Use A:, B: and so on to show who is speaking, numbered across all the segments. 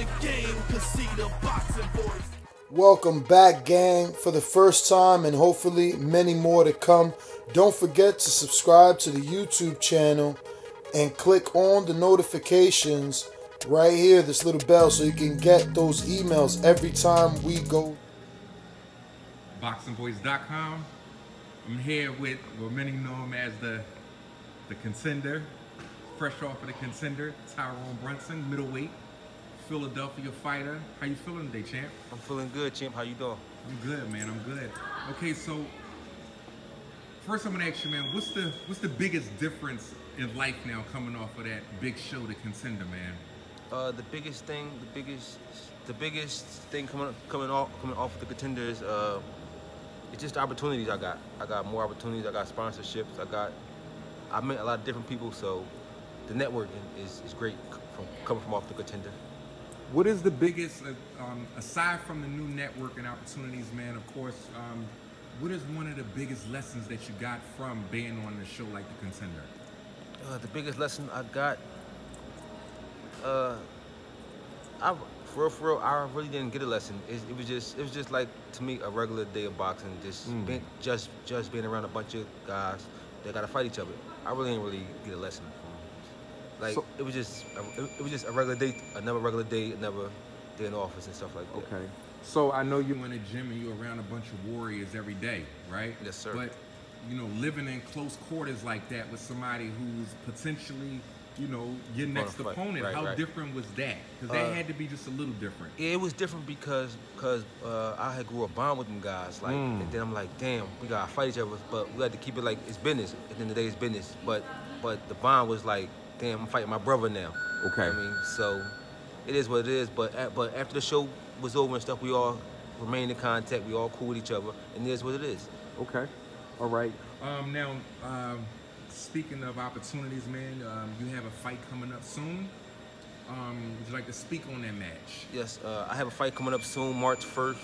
A: the game, cause see the boxing voice.
B: Welcome back, gang, for the first time and hopefully many more to come. Don't forget to subscribe to the YouTube channel and click on the notifications right here, this little bell, so you can get those emails every time we go.
C: ThaBoxingvoice.com. I'm here with what many know him as the Contender. Fresh off of the Contender, Tyrone Brunson, middleweight, Philadelphia fighter. How you feeling today, champ?
D: I'm feeling good, champ. How you doing?
C: I'm good, man. I'm good. Okay, so first I'm gonna ask you, man, what's the biggest difference in life now coming off of that big show, the Contender, man?
D: The biggest thing coming off of the Contender is it's just the opportunities I got. I got more opportunities. I got sponsorships. I met a lot of different people, so the networking is great coming from off the Contender.
C: What is the biggest, aside from the new networking opportunities, man, of course, what is one of the biggest lessons that you got from being on a show like the Contender?
D: The biggest lesson I got, for real, I really didn't get a lesson. It was just like, to me, a regular day of boxing, just being around a bunch of guys that gotta fight each other. I really didn't get a lesson from. Like, so, it was just a regular day, another regular day, another day in the office and stuff like that.
C: Okay. So I know you in the gym and you're around a bunch of warriors every day, right?
D: Yes, sir.
C: But, you know, living in close quarters like that with somebody who's potentially, you know, your next opponent, how different was that? Because that had to be just a little different.
D: It was different because I had grew a bond with them guys, like, and then I'm like, damn, we gotta fight each other, but we had to keep it like it's business. At the end of the day, it's business. But the bond was like, damn, I'm fighting my brother now.
C: Okay.
D: I mean, so it is what it is. But after the show was over and stuff, we all remained in contact. We all cool with each other, and it is what it is.
C: Okay. All right. Now, speaking of opportunities, man, you have a fight coming up soon. Would you like to speak on that match?
D: Yes, I have a fight coming up soon, March 1st,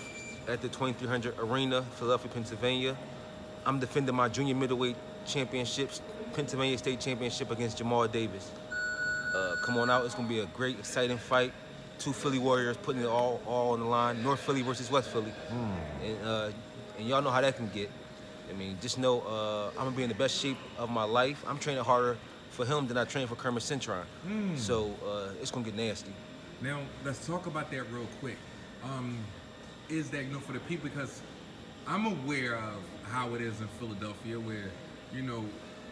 D: at the 2300 Arena, Philadelphia, Pennsylvania. I'm defending my junior middleweight championships, Pennsylvania State Championship against Jamal Davis. Come on out, it's gonna be a great, exciting fight. Two Philly warriors putting it all on the line. North Philly versus West Philly. And y'all know how that can get. I mean, just know I'm gonna be in the best shape of my life. I'm training harder for him than I train for Kermit Cintron. So it's gonna get nasty.
C: Now, let's talk about that real quick. Is that, you know, for the people, because I'm aware of how it is in Philadelphia where, you know,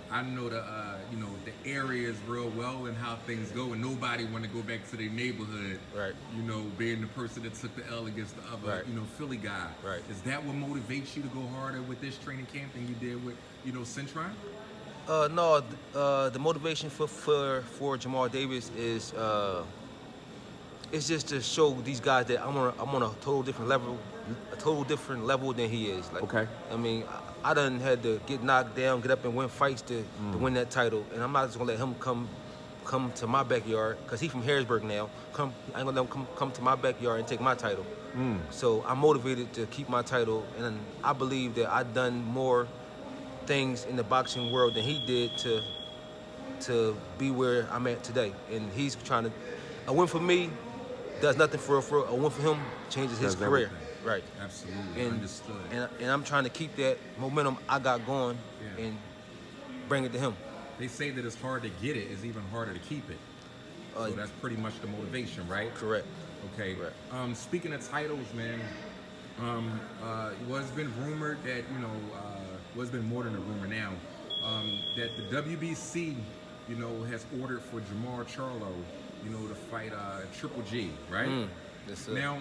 C: I know the you know, the areas real well and how things go, and nobody want to go back to their neighborhood. Right. You know, being the person that took the L against the other, you know, Philly guy. Right. Is that what motivates you to go harder with this training camp than you did with, you know, Cintron?
D: No, the motivation for Jamal Davis is it's just to show these guys that I'm on a total different level than he is. Like, okay. I mean, I done had to get knocked down, get up and win fights to win that title, and I'm not just gonna let him come to my backyard, because he's from Harrisburg now. I ain't gonna let him come to my backyard and take my title. So I'm motivated to keep my title, and I believe that I've done more things in the boxing world than he did to be where I'm at today. And he's trying to, a win for me does nothing for a win for him changes his career.
C: Everything.
D: Right.
C: Absolutely. Understood.
D: And I'm trying to keep that momentum I got going and bring it to him.
C: They say that it's hard to get it, it's even harder to keep it. So that's pretty much the motivation, right?
D: Correct.
C: Okay. Correct. Speaking of titles, man, it's been rumored that, you know, it's been more than a rumor now, that the WBC, you know, has ordered for Charlo, you know, to fight Triple G, right?
D: Yes, sir.
C: Now,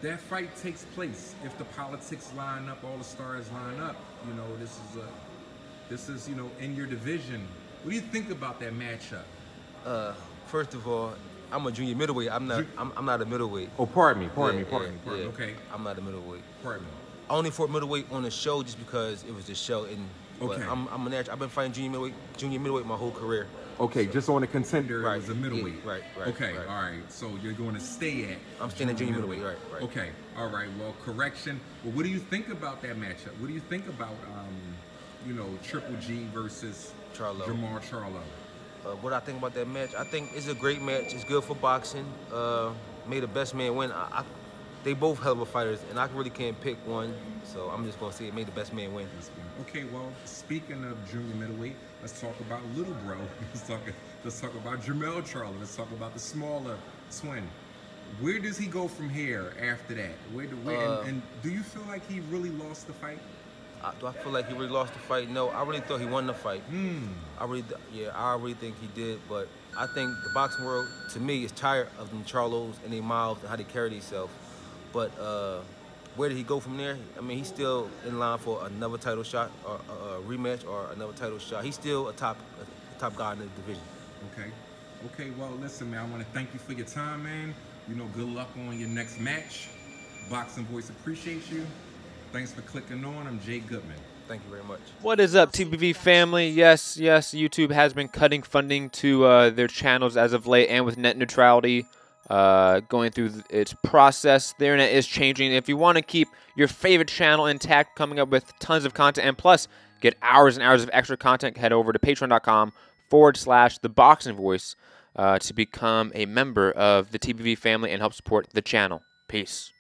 C: that fight takes place if the politics line up, all the stars line up. You know, this is you know, in your division. What do you think about that matchup?
D: First of all, I'm a junior middleweight. I'm not a middleweight.
C: Oh, pardon me. Pardon me. Okay.
D: I'm not a middleweight.
C: Pardon me.
D: I only fought middleweight on the show just because it was the show, and okay. I'm a natural. I've been fighting junior middleweight my whole career.
C: Okay, so, just on the Contender, it was a middleweight.
D: Yeah, right.
C: Okay, all right. So you're going to stay at.
D: I'm staying at junior middleweight. Right.
C: Okay, all right. Well, correction. Well, what do you think about that matchup? What do you think about, you know, Triple G versus
D: Charlo?
C: Jamal Charlo.
D: What I think about that match, I think it's a great match. It's good for boxing. May the best man win. They both hell of a fighters, and I really can't pick one. So I'm just gonna say it made the best man win.
C: Okay, well, speaking of junior middleweight, let's talk about little bro. Let's talk about Jermell Charlo. Let's talk about the smaller twin. Where does he go from here after that? And do you feel like he really lost the fight?
D: Do I feel like he really lost the fight? No, I really thought he won the fight. I really think he did. But I think the boxing world, to me, is tired of them Charlos and their mouths and how they carry themselves. But where did he go from there? I mean, he's still in line for another title shot, or a rematch, or another title shot. He's still a top guy in the division.
C: Okay. Well, listen, man. I want to thank you for your time, man. You know, good luck on your next match. Boxing Voice appreciates you. Thanks for clicking on. I'm Jay Goodman.
D: Thank you very much.
E: What is up, TBV family? Yes, YouTube has been cutting funding to their channels as of late, and with net neutrality going through its process, the internet is changing. If you want to keep your favorite channel intact, coming up with tons of content, and plus get hours and hours of extra content, head over to patreon.com/ThaBoxingVoice to become a member of the TBV family and help support the channel. Peace.